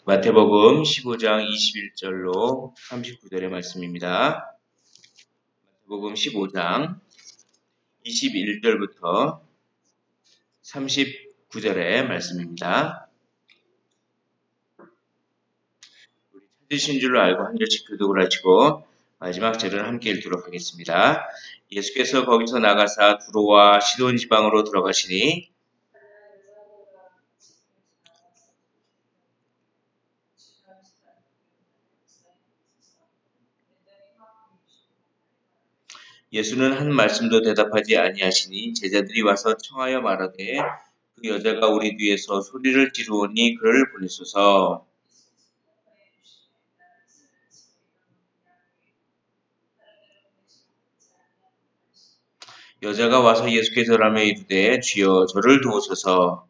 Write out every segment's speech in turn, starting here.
마태복음 15장 21절로 39절의 말씀입니다. 마태복음 15장 21절부터 39절의 말씀입니다. 우리 찾으신 줄로 알고 한 절씩 교독을 하시고 마지막 절을 함께 읽도록 하겠습니다. 예수께서 거기서 나가사 두로와 시돈 지방으로 들어가시니 예수는 한 말씀도 대답하지 아니하시니 제자들이 와서 청하여 말하되 그 여자가 우리 뒤에서 소리를 지르오니 그를 보내소서. 여자가 와서 예수께서 라며 이르되 주여 저를 도우소서.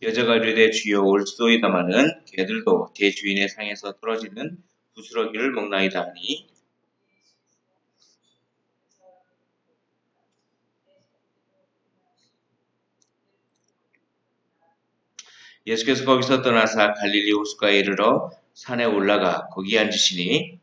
여자가 이르되 주여 올소이다마는 개들도 제 주인의 상에서 떨어지는 부스러기를 먹나이다 하니 예수께서 거기서 떠나사 갈릴리 호수가에 이르러 산에 올라가 거기 앉으시니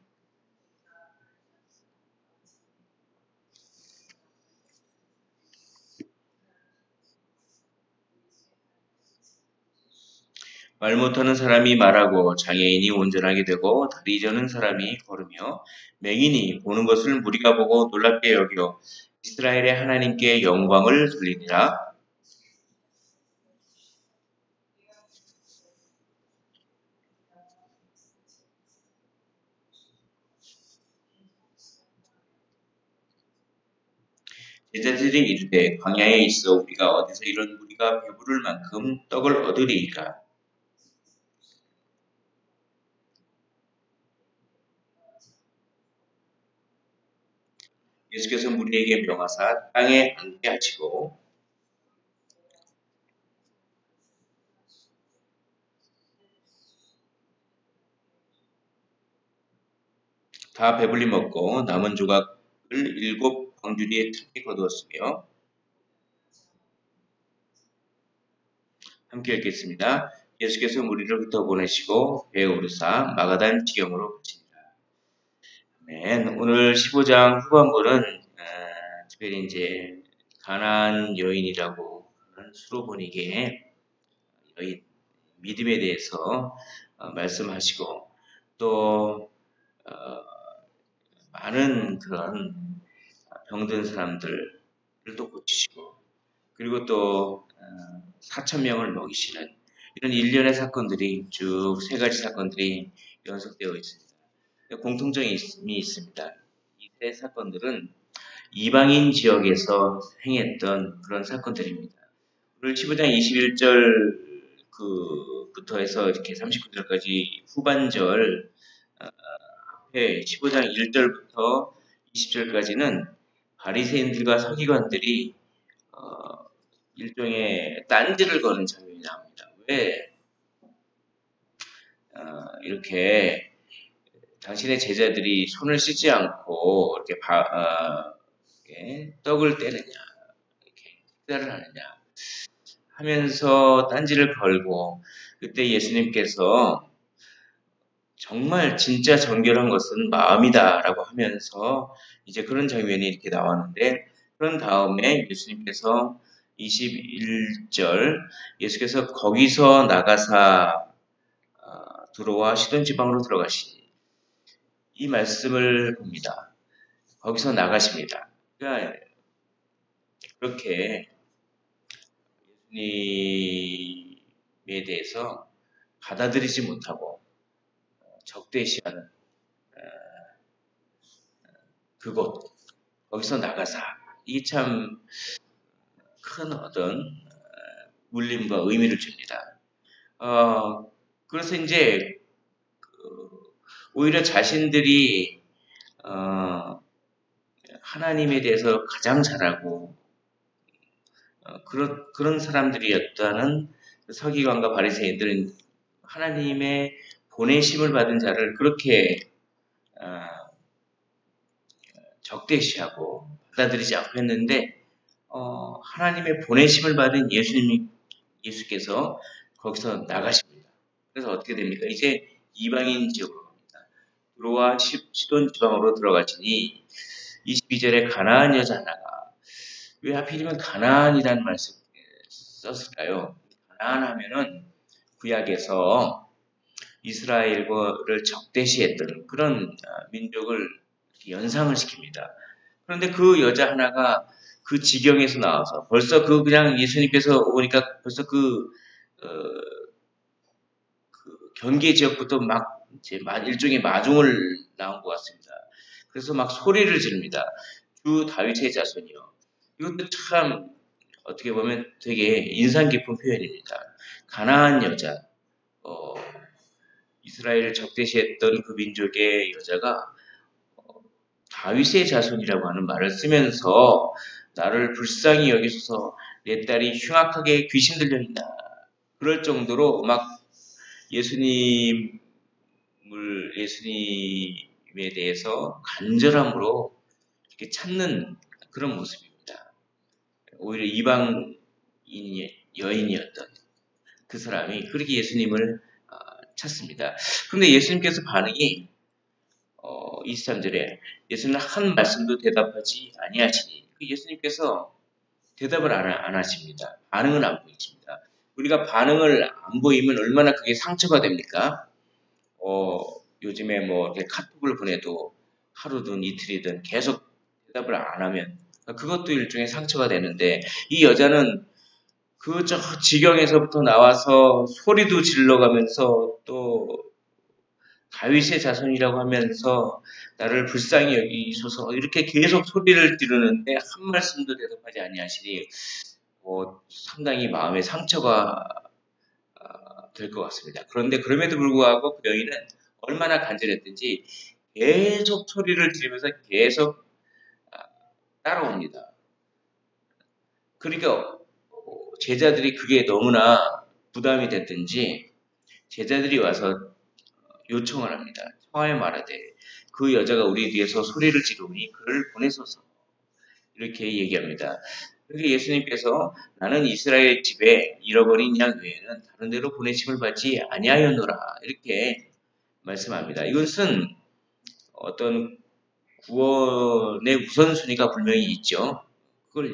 말 못하는 사람이 말하고 장애인이 온전하게 되고 다리 저는 사람이 걸으며 맹인이 보는 것을 무리가 보고 놀랍게 여겨 이스라엘의 하나님께 영광을 돌리니라. 제자들이 이르되 광야에 있어 우리가 어디서 이런 무리가 배부를 만큼 떡을 얻으리이까. 예수께서 무리에게 명하사 땅에 앉게 하시고 다 배불리 먹고 남은 조각을 7 광주리에 탁히 거두었으며 함께 읽겠습니다. 예수께서 무리를 흩어보내시고 배에 오르사 마가단 지경으로 가시니라. 아멘. 오늘 15장 후반부는 특별히 이제 가나안 여인이라고 하는 수로보니게 여인 믿음에 대해서 말씀하시고 또 많은 그런 병든 사람들을 또 고치시고 그리고 또 4,000명을 먹이시는 이런 일련의 사건들이 쭉 3가지 사건들이 연속되어 있습니다. 공통점이 있습니다. 이 3 사건들은 이방인 지역에서 행했던 그런 사건들입니다. 오늘 15장 21절 부터 해서 이렇게 39절까지 후반절 앞에 15장 1절부터 20절까지는 바리새인들과 서기관들이 일종의 딴지를 거는 장면이 나옵니다. 왜 이렇게 당신의 제자들이 손을 씻지 않고 이렇게 떡을 떼느냐, 이렇게 식사를 하느냐 하면서 딴지를 걸고 그때 예수님께서 정말 진짜 정결한 것은 마음이다라고 하면서 이제 그런 장면이 이렇게 나왔는데 그런 다음에 예수님께서 21절 예수께서 거기서 나가사 두로와 시돈 지방으로 들어가시니 이 말씀을 봅니다. 거기서 나가십니다. 그러니까 그렇게 예수님에 대해서 받아들이지 못하고 적대시하는 그곳 거기서 나가사 이게 참 큰 어떤 울림과 의미를 줍니다. 그래서 이제 오히려 자신들이 하나님에 대해서 가장 잘하고 그런 사람들이었다는 서기관과 바리새인들은 하나님의 보내심을 받은 자를 그렇게 적대시하고 받아들이지 않고 했는데 하나님의 보내심을 받은 예수께서 거기서 나가십니다. 그래서 어떻게 됩니까? 이제 이방인 지역으로 갑니다. 두로와 시돈 지방으로 들어가시니 22절에 가나안 여자 하나가, 왜 하필이면 가나안이라는 말씀 썼을까요? 가나안 하면은 구약에서 이스라엘과를 적대시했던 그런 민족을 연상을 시킵니다. 그런데 그 여자 하나가 그 지경에서 나와서 벌써 그냥 예수님께서 오니까 벌써 경계 지역부터 막 이제 일종의 마중을 나온 것 같습니다. 그래서 막 소리를 지릅니다. 주 다윗의 자손이요. 이것도 참 어떻게 보면 되게 인상 깊은 표현입니다. 가나안 여자, 이스라엘을 적대시했던 그 민족의 여자가 다윗의 자손이라고 하는 말을 쓰면서 나를 불쌍히 여기소서, 내 딸이 흉악하게 귀신 들려 있나, 그럴 정도로 막 예수님에 대해서 간절함으로 이렇게 찾는 그런 모습입니다. 오히려 이방인 여인이었던 그 사람이 그렇게 예수님을 찾습니다. 그런데 예수님께서 반응이 23절에 예수는 한 말씀도 대답하지 아니하시니, 예수님께서 대답을 안 하십니다. 반응은 안 보이십니다. 우리가 반응을 안 보이면 얼마나 그게 상처가 됩니까? 요즘에 뭐 이렇게 카톡을 보내도 하루든 이틀이든 계속 대답을 안 하면 그것도 일종의 상처가 되는데, 이 여자는 그 저 지경에서부터 나와서 소리도 질러가면서 또 다윗의 자손이라고 하면서 나를 불쌍히 여기소서 이렇게 계속 소리를 지르는데 한 말씀도 대답하지 아니하시니 상당히 마음의 상처가 될 것 같습니다. 그런데 그럼에도 불구하고 그 여인은 얼마나 간절했든지 계속 소리를 지르면서 계속 따라옵니다. 그러니까 제자들이 그게 너무나 부담이 됐든지 제자들이 와서 요청을 합니다. 청하여 말하되 그 여자가 우리 뒤에서 소리를 지르니 그를 보내소서, 이렇게 얘기합니다. 그래서 예수님께서 나는 이스라엘 집에 잃어버린 양 외에는 다른 데로 보내심을 받지 아니하였노라, 이렇게 말씀합니다. 이것은 어떤 구원의 우선순위가 분명히 있죠. 그걸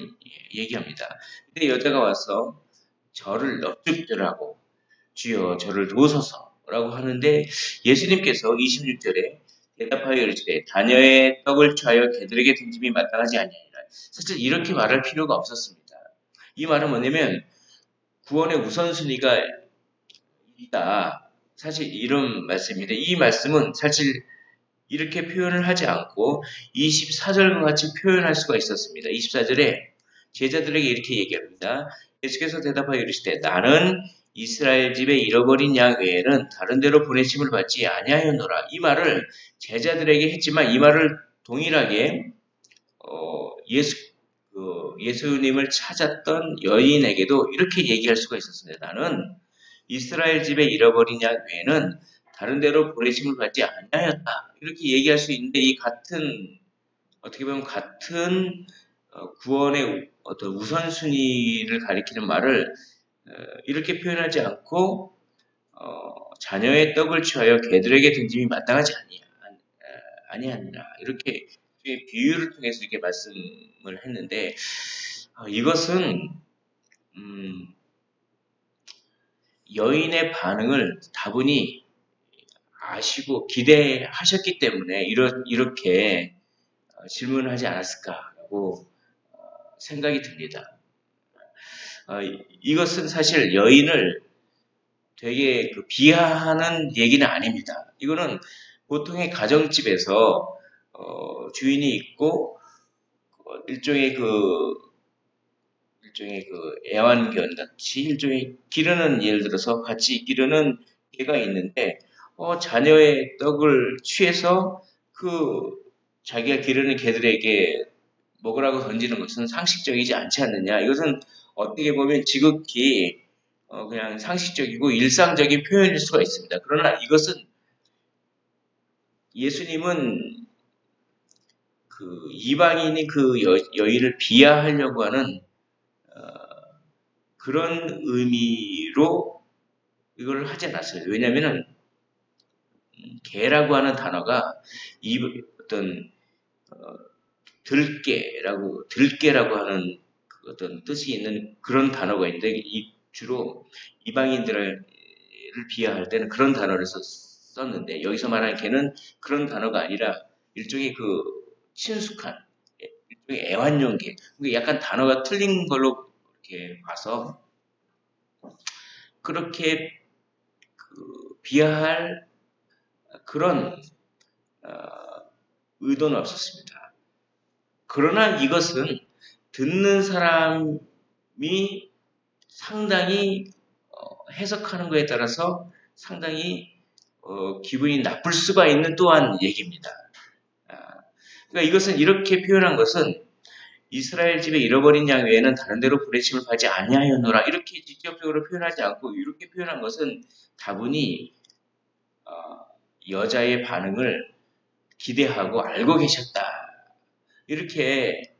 얘기합니다. 근데 여자가 와서 저를 넙죽들하고 주여 저를 도우소서라고 하는데, 예수님께서 26절에 대답하여 이르시되 자녀의 떡을 취하여 개들에게 던짐이 마땅하지 아니하니라. 사실 이렇게 말할 필요가 없었습니다. 이 말은 뭐냐면 구원의 우선순위가 있다, 사실 이런 말씀인데, 이 말씀은 사실 이렇게 표현을 하지 않고 24절과 같이 표현할 수가 있었습니다. 24절에 제자들에게 이렇게 얘기합니다. 예수께서 대답하여 이르시되 나는 이스라엘 집에 잃어버린 양 외에는 다른 데로 보내심을 받지 아니하였노라. 이 말을 제자들에게 했지만 이 말을 동일하게 예수님을 찾았던 여인에게도 이렇게 얘기할 수가 있었습니다. 나는 이스라엘 집에 잃어버린 양 외에는 다른 데로 보내심을 받지 아니하였다, 이렇게 얘기할 수 있는데, 이 같은 어떻게 보면 같은 구원의 어떤 우선순위를 가리키는 말을 이렇게 표현하지 않고 자녀의 떡을 취하여 개들에게 던짐이 마땅하지 아니하니라, 이렇게 비유를 통해서 이렇게 말씀을 했는데, 이것은 여인의 반응을 다분히 아시고 기대하셨기 때문에 이렇게 질문하지 않았을까라고 생각이 듭니다. 이것은 사실 여인을 되게 비하하는 얘기는 아닙니다. 이거는 보통의 가정집에서 주인이 있고 일종의 애완견 같이 일종의 기르는, 예를 들어서 같이 기르는 개가 있는데 자녀의 떡을 취해서 자기가 기르는 개들에게 먹으라고 던지는 것은 상식적이지 않지 않느냐. 이것은 어떻게 보면 지극히 그냥 상식적이고 일상적인 표현일 수가 있습니다. 그러나 이것은 예수님은 이방인이 여인을 비하하려고 하는 그런 의미로 이걸 하지 않았어요. 왜냐면은 개라고 하는 단어가 이 어떤 들깨라고 하는 그 어떤 뜻이 있는 그런 단어가 있는데 주로 이방인들을 비하할 때는 그런 단어를 썼는데 여기서 말하는 개는 그런 단어가 아니라 일종의 그 친숙한 일종의 애완용 개. 약간 단어가 틀린 걸로 이렇게 봐서 그렇게 비하할 그런 의도는 없었습니다. 그러나 이것은 듣는 사람이 상당히 해석하는 것에 따라서 상당히 기분이 나쁠 수가 있는 또한 얘기입니다. 그러니까 이것은 이렇게 표현한 것은 이스라엘 집에 잃어버린 양 외에는 다른 데로 부르심을 받지 아니하였노라 이렇게 직접적으로 표현하지 않고 이렇게 표현한 것은 다분히 여자의 반응을 기대하고 알고 계셨다. 이렇게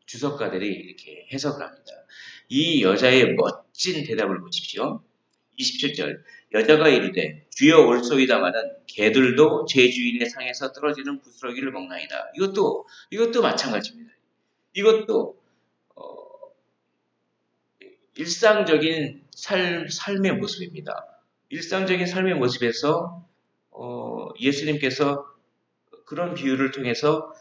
주석가들이 이렇게 해석을 합니다. 이 여자의 멋진 대답을 보십시오. 27절 여자가 이르되 주여 올소이다마는 개들도 제 주인의 상에서 떨어지는 부스러기를 먹나이다. 이것도 마찬가지입니다. 이것도 일상적인 삶의 모습입니다. 일상적인 삶의 모습에서 예수님께서 그런 비유를 통해서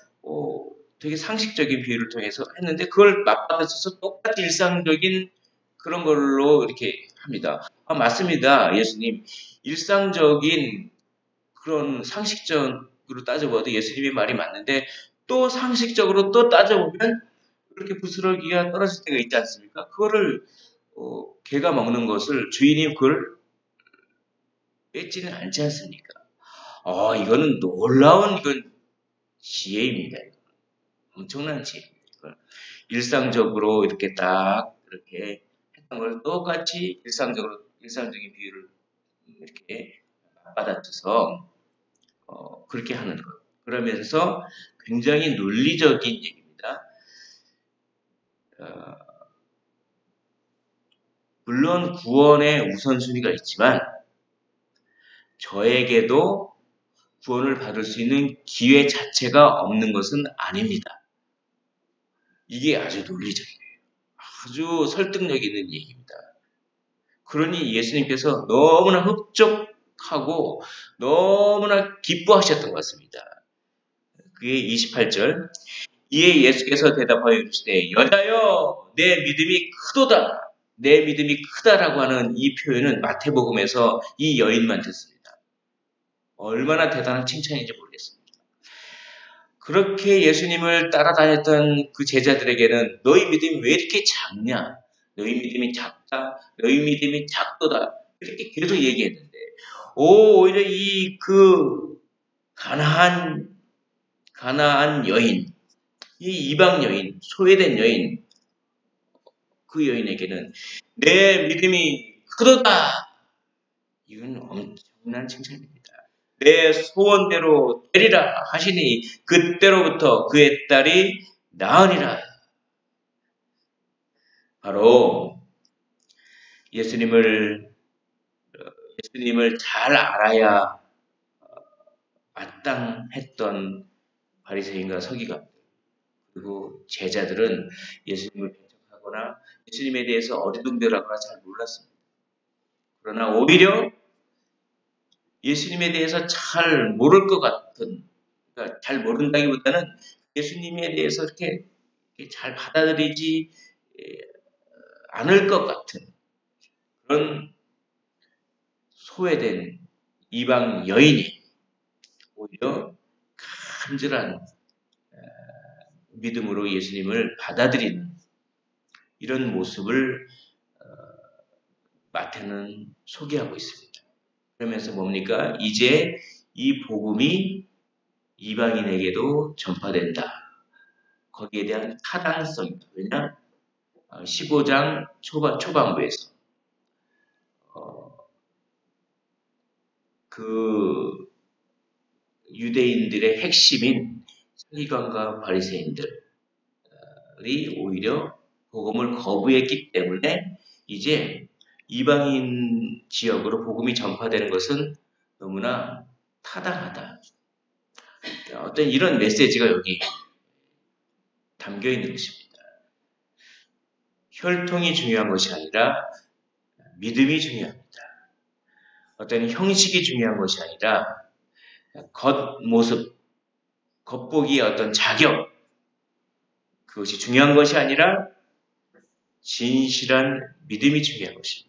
되게 상식적인 비유를 통해서 했는데 그걸 맞받아쳐서 똑같이 일상적인 그런 걸로 이렇게 합니다. 맞습니다. 예수님. 일상적인 그런 상식적으로 따져봐도 예수님의 말이 맞는데 또 상식적으로 또 따져보면 그렇게 부스러기가 떨어질 때가 있지 않습니까? 그거를 개가 먹는 것을 주인이 그걸 뺏지는 않지 않습니까? 이거는 놀라운 이건 지혜입니다. 엄청난 지혜입니다. 일상적으로 이렇게 딱 이렇게 했던 걸 똑같이 일상적인 비유를 이렇게 받아쳐서 그렇게 하는 것. 그러면서 굉장히 논리적인 얘기입니다. 물론 구원의 우선순위가 있지만 저에게도 구원을 받을 수 있는 기회 자체가 없는 것은 아닙니다. 이게 아주 논리적이에요. 아주 설득력 있는 얘기입니다. 그러니 예수님께서 너무나 흡족하고 너무나 기뻐하셨던 것 같습니다. 그게 28절 이에 예수께서 대답하여 이르시되 여자여 내 믿음이 크도다. 내 믿음이 크다라고 하는 이 표현은 마태복음에서 이 여인만 듣습니다. 얼마나 대단한 칭찬인지 모르겠습니다. 그렇게 예수님을 따라다녔던 그 제자들에게는 너희 믿음이 왜 이렇게 작냐? 너희 믿음이 작다. 너희 믿음이 작도다. 이렇게 계속 얘기했는데 오히려 그 가나안 여인, 이 이방 여인, 소외된 여인, 그 여인에게는 내 믿음이 크도다. 이건 엄청난 칭찬입니다. 내 소원대로 되리라 하시니 그때로부터 그의 딸이 나으니라. 바로 예수님을 잘 알아야 마땅했던 바리새인과 서기관 그리고 제자들은 예수님을 배척하거나 예수님에 대해서 어리둥절하거나 잘 몰랐습니다. 그러나 오히려 예수님에 대해서 잘 모를 것 같은, 그러니까 잘 모른다기보다는 예수님에 대해서 이렇게 잘 받아들이지 않을 것 같은 그런 소외된 이방 여인이 오히려 간절한 믿음으로 예수님을 받아들이는 이런 모습을 마태는 소개하고 있습니다. 그러면서 뭡니까? 이제 이 복음이 이방인에게도 전파된다. 거기에 대한 타당성입니다. 왜냐? 15장 초반부에서 그 유대인들의 핵심인 서기관과 바리새인들이 오히려 복음을 거부했기 때문에 이제 이방인 지역으로 복음이 전파되는 것은 너무나 타당하다. 어떤 이런 메시지가 여기 담겨 있는 것입니다. 혈통이 중요한 것이 아니라 믿음이 중요합니다. 어떤 형식이 중요한 것이 아니라 겉모습, 겉보기의 어떤 자격, 그것이 중요한 것이 아니라 진실한 믿음이 중요한 것입니다.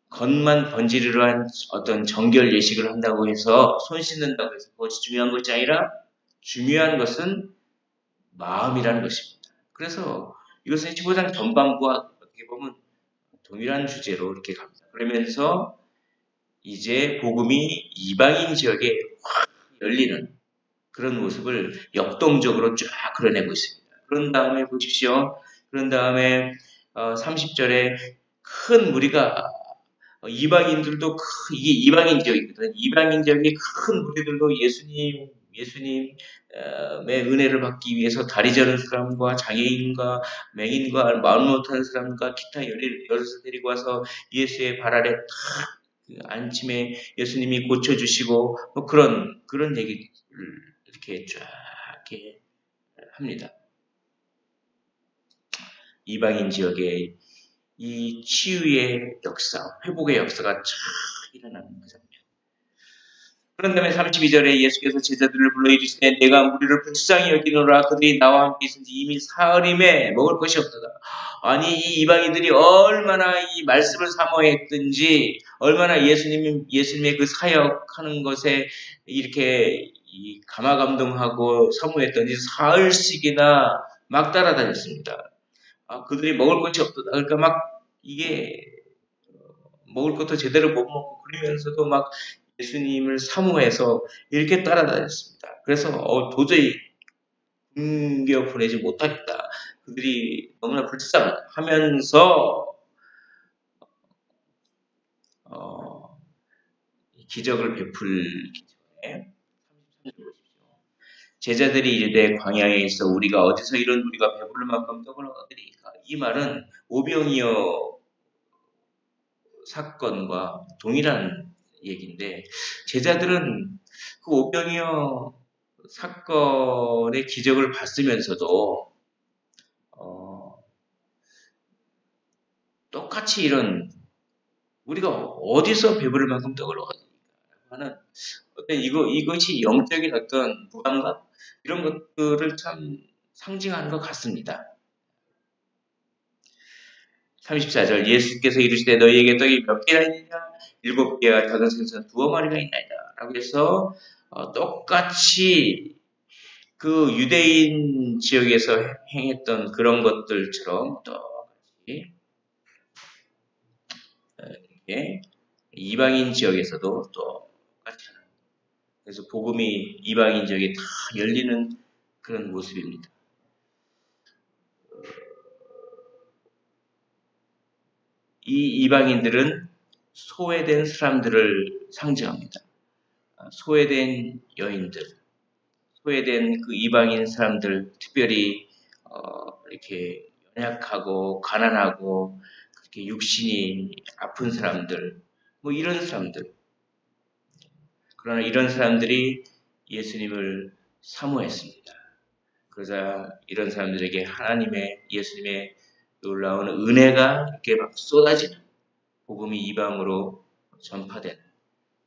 겉만 번지르르 한 어떤 정결 예식을 한다고 해서 손 씻는다고 해서 그것이 중요한 것이 아니라 중요한 것은 마음이라는 것입니다. 그래서 이것은 15장 전반부와 어떻게 보면 동일한 주제로 이렇게 갑니다. 그러면서 이제 복음이 이방인 지역에 확 열리는 그런 모습을 역동적으로 쫙 그려내고 있습니다. 그런 다음에 보십시오. 그런 다음에 30절에 큰 무리가 이방인들도 이게 이방인 지역이거든. 이방인 지역의 큰 무리들도 예수님의 은혜를 받기 위해서 다리 저는 사람과 장애인과 맹인과 말 못하는 사람과 기타 여럿을 데리고 와서 예수의 발 아래 탁 안침에 예수님이 고쳐주시고 뭐 그런 얘기를 이렇게 쫙 이렇게 합니다. 이방인 지역에 이 치유의 역사, 회복의 역사가 쫙 일어나는 거죠. 그런 다음에 32절에 예수께서 제자들을 불러 이르시되 내가 무리를 불쌍히 여기노라 그들이 나와 함께 있은지 이미 사흘임에 먹을 것이 없도다. 아니 이 이방인들이 얼마나 이 말씀을 사모했든지 얼마나 예수님의 그 사역하는 것에 이렇게 감화감동하고 사모했던지 사흘씩이나 막 따라다녔습니다. 그들이 먹을 것이 없도다. 그러니까 막 이게 먹을 것도 제대로 못 먹고 그러면서도 막 예수님을 사모해서 이렇게 따라다녔습니다. 그래서 도저히 굶겨 보내지 못하겠다. 그들이 너무나 불쌍하다 하면서 기적을 베풀기 전에 제자들이 이르되 광야에 있어 우리가 어디서 이런 우리가 배부를 만큼 떡을 얻으리까. 이 말은 오병이어 사건과 동일한 얘기인데 제자들은 그 오병이어 사건의 기적을 봤으면서도 똑같이 이런 우리가 어디서 배부를 만큼 떡을 얻으니까 하는 어떤 이것이 영적인 어떤 부담감 이런 것들을 참 상징하는 것 같습니다. 34절 예수께서 이르시되 너희에게 떡이 몇 개나 있느냐 7개와 작은 생선 2어마리가 있나이다 라고 해서 똑같이 그 유대인 지역에서 행했던 그런 것들처럼 똑같이 이방인 지역에서도 똑같이 하는 그래서 복음이 이방인 지역에 다 열리는 그런 모습입니다. 이 이방인들은 소외된 사람들을 상징합니다. 소외된 여인들, 소외된 그 이방인 사람들, 특별히 이렇게 연약하고 가난하고 그렇게 육신이 아픈 사람들, 뭐 이런 사람들. 그러나 이런 사람들이 예수님을 사모했습니다. 그러자 이런 사람들에게 예수님의 놀라운 은혜가 이렇게 막 쏟아지는 복음이 이방으로 전파되는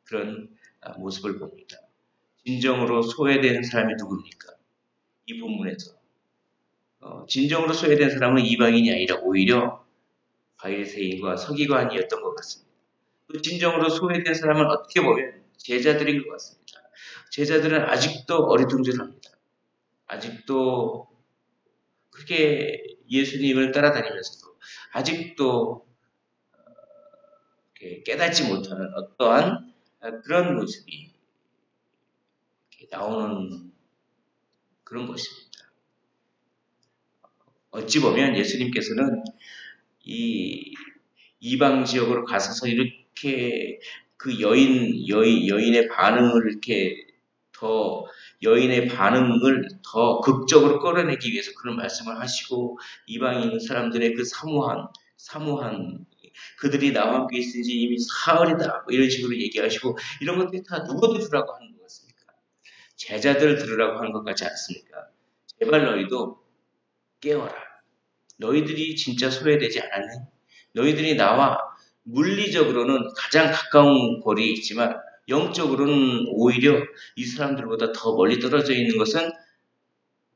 그런 모습을 봅니다. 진정으로 소외된 사람이 누굽니까? 이 본문에서 진정으로 소외된 사람은 이방인이 아니라 오히려 바리새인과 서기관이었던 것 같습니다. 또 진정으로 소외된 사람은 어떻게 보면 제자들인 것 같습니다. 제자들은 아직도 어리둥절합니다. 아직도 그렇게 예수님을 따라다니면서도 아직도 깨닫지 못하는 어떠한 그런 모습이 나오는 그런 것입니다. 어찌 보면 예수님께서는 이 이방 지역으로 가셔서 이렇게 그 여인의 반응을 이렇게 더 여인의 반응을 더 극적으로 끌어내기 위해서 그런 말씀을 하시고 이방인 사람들의 그 사모한 그들이 나와 함께 있은 지 이미 사흘이다 뭐 이런 식으로 얘기하시고 이런 것들이 다 누구 들으라고 하는 것 같습니까? 제자들 들으라고 하는 것 같지 않습니까? 제발 너희도 깨어라. 너희들이 진짜 소외되지 않았니? 너희들이 나와 물리적으로는 가장 가까운 거리에 있지만 영적으로는 오히려 이 사람들보다 더 멀리 떨어져 있는 것은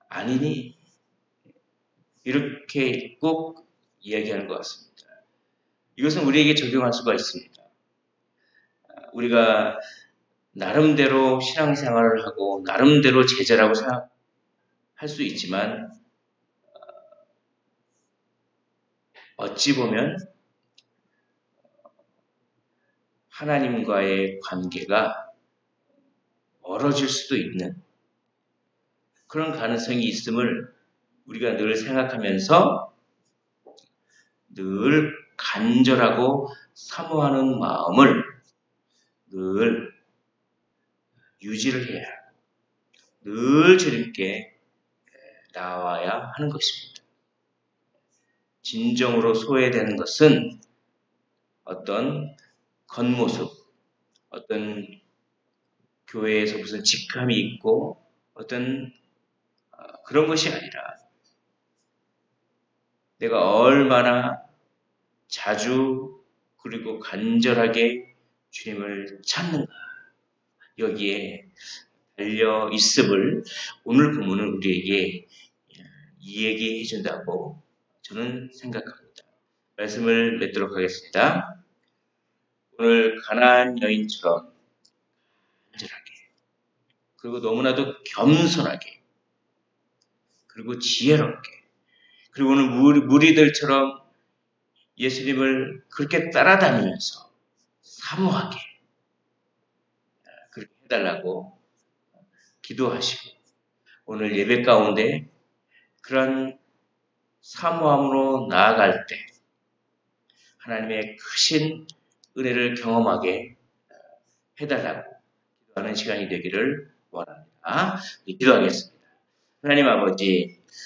아니니? 이렇게 꼭 이야기하는 것 같습니다. 이것은 우리에게 적용할 수가 있습니다. 우리가 나름대로 신앙생활을 하고 나름대로 제자라고 생각할 수 있지만 어찌 보면 하나님과의 관계가 멀어질 수도 있는 그런 가능성이 있음을 우리가 늘 생각하면서 늘 간절하고 사모하는 마음을 늘 유지를 해야 하고 늘 주님께 나와야 하는 것입니다. 진정으로 소외되는 것은 어떤 겉모습, 어떤 교회에서 무슨 직함이 있고 어떤 그런 것이 아니라 내가 얼마나 자주 그리고 간절하게 주님을 찾는가 여기에 달려 있음을 오늘 본문은 우리에게 이야기해 준다고 저는 생각합니다. 말씀을 맺도록 하겠습니다. 오늘 가나안 여인처럼 간절하게 그리고 너무나도 겸손하게 그리고 지혜롭게 그리고 오늘 무리들처럼 예수님을 그렇게 따라다니면서 사모하게 그렇게 해달라고 기도하시고 오늘 예배 가운데 그런 사모함으로 나아갈 때 하나님의 크신 은혜를 경험하게 해달라고 기도하는 시간이 되기를 원합니다. 기도하겠습니다. 하나님 아버지